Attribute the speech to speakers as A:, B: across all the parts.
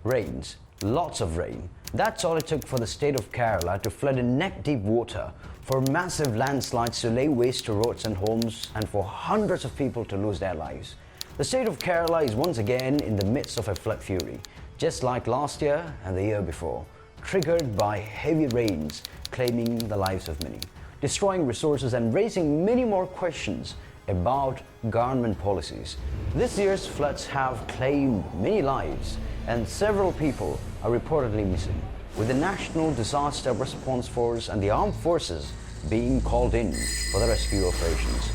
A: Rains, lots of rain. That's all it took for the state of Kerala to flood in neck-deep water, for massive landslides to lay waste to roads and homes, and for hundreds of people to lose their lives. The state of Kerala is once again in the midst of a flood fury, just like last year and the year before, triggered by heavy rains claiming the lives of many, destroying resources and raising many more questions about government policies. This year's floods have claimed many lives and several people are reportedly missing, with the National Disaster Response Force and the armed forces being called in for the rescue operations.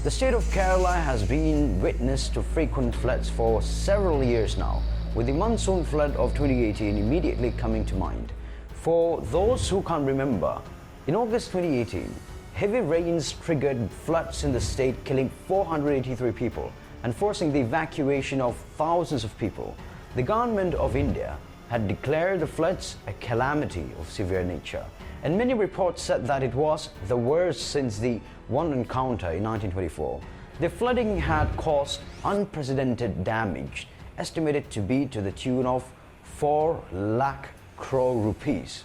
A: The state of Kerala has been witness to frequent floods for several years now, with the monsoon flood of 2018 immediately coming to mind. For those who can't remember, in August 2018, heavy rains triggered floods in the state, killing 483 people and forcing the evacuation of thousands of people. The government of India had declared the floods a calamity of severe nature, and many reports said that it was the worst since the one encounter in 1924. The flooding had caused unprecedented damage, estimated to be to the tune of 4 lakh crore rupees.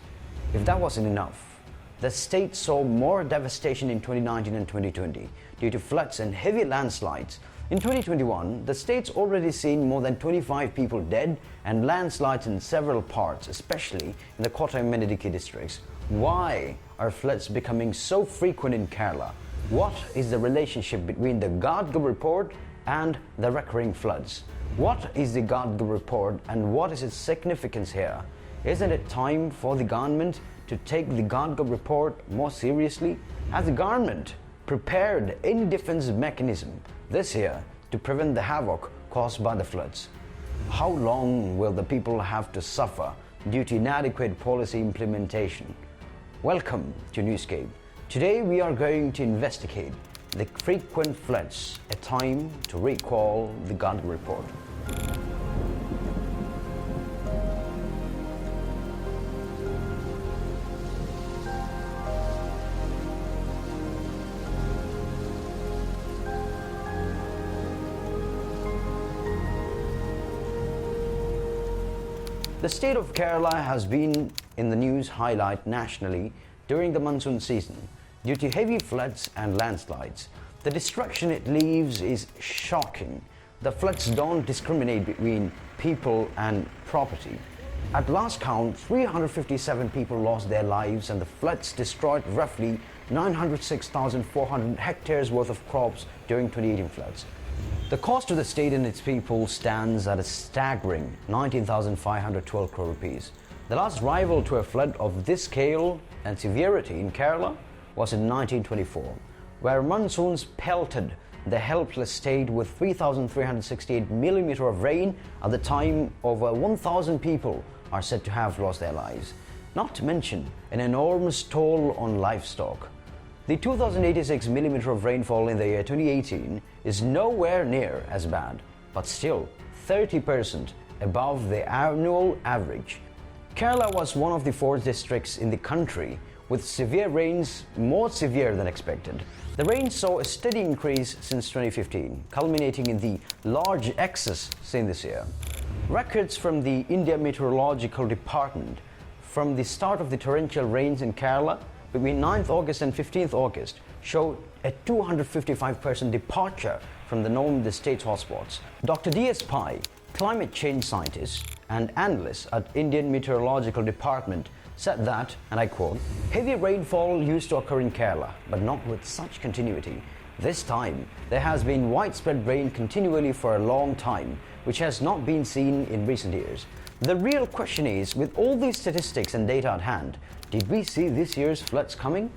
A: If that wasn't enough, the state saw more devastation in 2019 and 2020 due to floods and heavy landslides. In 2021, the state's already seen more than 25 people dead and landslides in several parts, especially in the Kottayam and Idukki districts. Why are floods becoming so frequent in Kerala? What is the relationship between the Gadgil report and the recurring floods? What is the Gadgil report and what is its significance here? Isn't it time for the government to take the Gadgil report more seriously? Has the government prepared any defense mechanism this year to prevent the havoc caused by the floods? How long will the people have to suffer due to inadequate policy implementation? Welcome to Newscape. Today we are going to investigate the frequent floods, a time to recall the Gadgil report. The state of Kerala has been in the news highlight nationally during the monsoon season due to heavy floods and landslides. The destruction it leaves is shocking. The floods don't discriminate between people and property. At last count, 357 people lost their lives and the floods destroyed roughly 906,400 hectares worth of crops during 2018 floods. The cost to the state and its people stands at a staggering 19,512 crore rupees. The last rival to a flood of this scale and severity in Kerala was in 1924, where monsoons pelted the helpless state with 3,368 millimeters of rain. At the time, over 1,000 people are said to have lost their lives, not to mention an enormous toll on livestock. The 2,086 millimeters of rainfall in the year 2018 is nowhere near as bad, but still 30% above the annual average. Kerala was one of the 4 districts in the country with severe rains more severe than expected. The rain saw a steady increase since 2015, culminating in the large excess seen this year. Records from the India Meteorological Department from the start of the torrential rains in Kerala between 9th August and 15th August showed a 255% departure from the norm in the state's hotspots. Dr. D.S. Pai, climate change scientist and analyst at Indian Meteorological Department, said that, and I quote, "Heavy rainfall used to occur in Kerala, but not with such continuity. This time, there has been widespread rain continually for a long time, which has not been seen in recent years." The real question is, with all these statistics and data at hand, did we see this year's floods coming?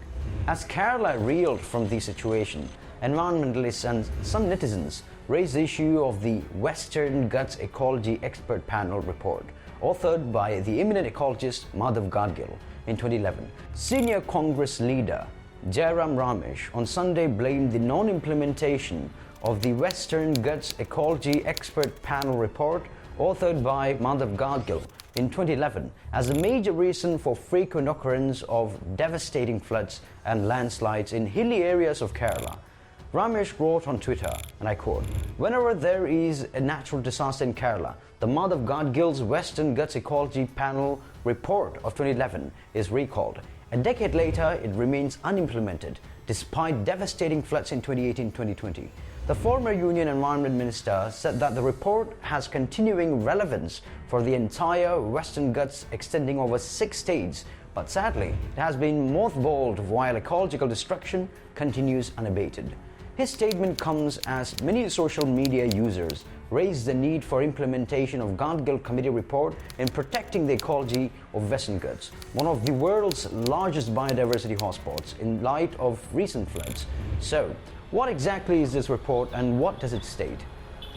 A: As Kerala reeled from the situation, environmentalists and some netizens raised the issue of the Western Ghats Ecology Expert Panel report, authored by the eminent ecologist Madhyamam in 2011. Senior Congress leader Jairam Ramesh on Sunday blamed the non-implementation of the Western Ghats Ecology Expert Panel report, authored by Madhyamam in 2011, as a major reason for frequent occurrence of devastating floods and landslides in hilly areas of Kerala. Ramesh wrote on Twitter, and I quote, "Whenever there is a natural disaster in Kerala, the Mother of Gadgil's Western Ghats Ecology Panel report of 2011 is recalled. A decade later, it remains unimplemented, despite devastating floods in 2018-2020. The former Union Environment Minister said that the report has continuing relevance for the entire Western Ghats extending over 6 states, but sadly, it has been mothballed while ecological destruction continues unabated." His statement comes as many social media users raise the need for implementation of Gadgil Committee report in protecting the ecology of Western Ghats, one of the world's largest biodiversity hotspots, in light of recent floods. So, what exactly is this report and what does it state?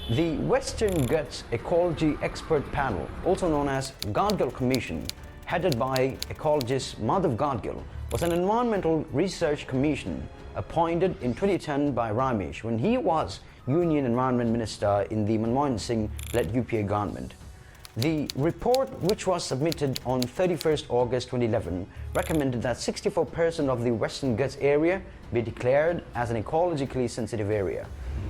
A: The Western Ghats Ecology Expert Panel, also known as Gadgil Commission, headed by ecologist Madhav Gadgil, was an environmental research commission appointed in 2010 by Ramesh when he was Union Environment Minister in the Manmohan Singh-led UPA government. The report, which was submitted on 31st August 2011, recommended that 64% of the Western Ghats area be declared as an ecologically sensitive area.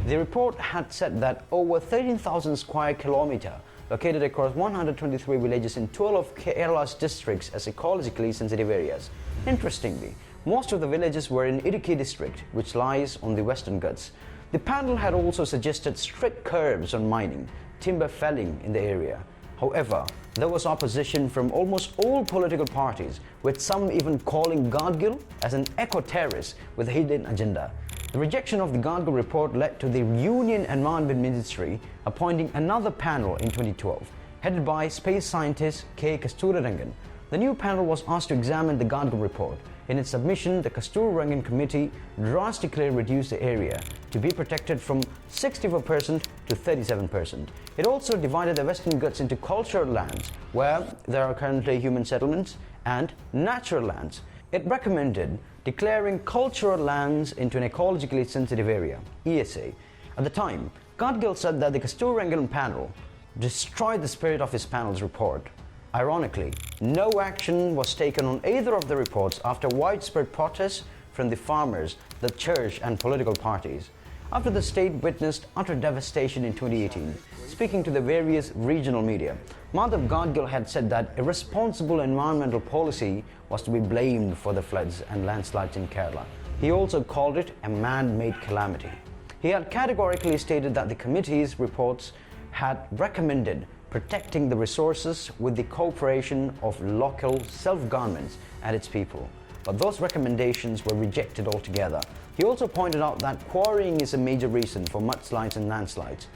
A: The report had said that over 13,000 square kilometers located across 123 villages in 12 of Kerala's districts as ecologically sensitive areas. Interestingly, most of the villages were in Idukki district, which lies on the Western Ghats. The panel had also suggested strict curbs on mining, timber felling in the area. However, there was opposition from almost all political parties, with some even calling Gadgil as an eco-terrorist with a hidden agenda. The rejection of the Gadgil report led to the Union Environment Ministry appointing another panel in 2012, headed by space scientist K. Kasturarangan. The new panel was asked to examine the Gadgil report. In its submission, the Kasturarangan Committee drastically reduced the area to be protected from 64% to 37%. It also divided the Western Ghats into cultural lands, where there are currently human settlements, and natural lands. It recommended declaring cultural lands into an ecologically sensitive area, ESA. At the time, Gadgil said that the Kasturarangan panel destroyed the spirit of his panel's report. Ironically, no action was taken on either of the reports after widespread protests from the farmers, the church, and political parties. After the state witnessed utter devastation in 2018, speaking to the various regional media, Madhav Gadgil had said that irresponsible environmental policy was to be blamed for the floods and landslides in Kerala. He also called it a man-made calamity. He had categorically stated that the committee's reports had recommended protecting the resources with the cooperation of local self-governments and its people. But those recommendations were rejected altogether. He also pointed out that quarrying is a major reason for mudslides and landslides.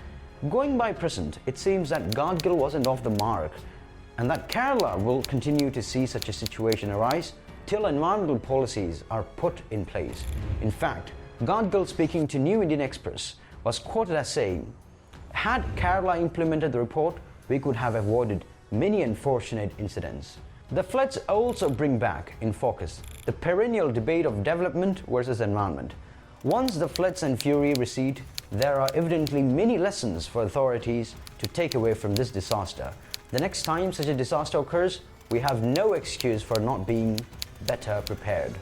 A: Going by present, it seems that Gadgil wasn't off the mark, and that Kerala will continue to see such a situation arise till environmental policies are put in place. In fact, Gadgil, speaking to New Indian Express, was quoted as saying, "Had Kerala implemented the report, we could have avoided many unfortunate incidents." The floods also bring back in focus the perennial debate of development versus environment. Once the floods and fury recede, there are evidently many lessons for authorities to take away from this disaster. The next time such a disaster occurs, we have no excuse for not being better prepared.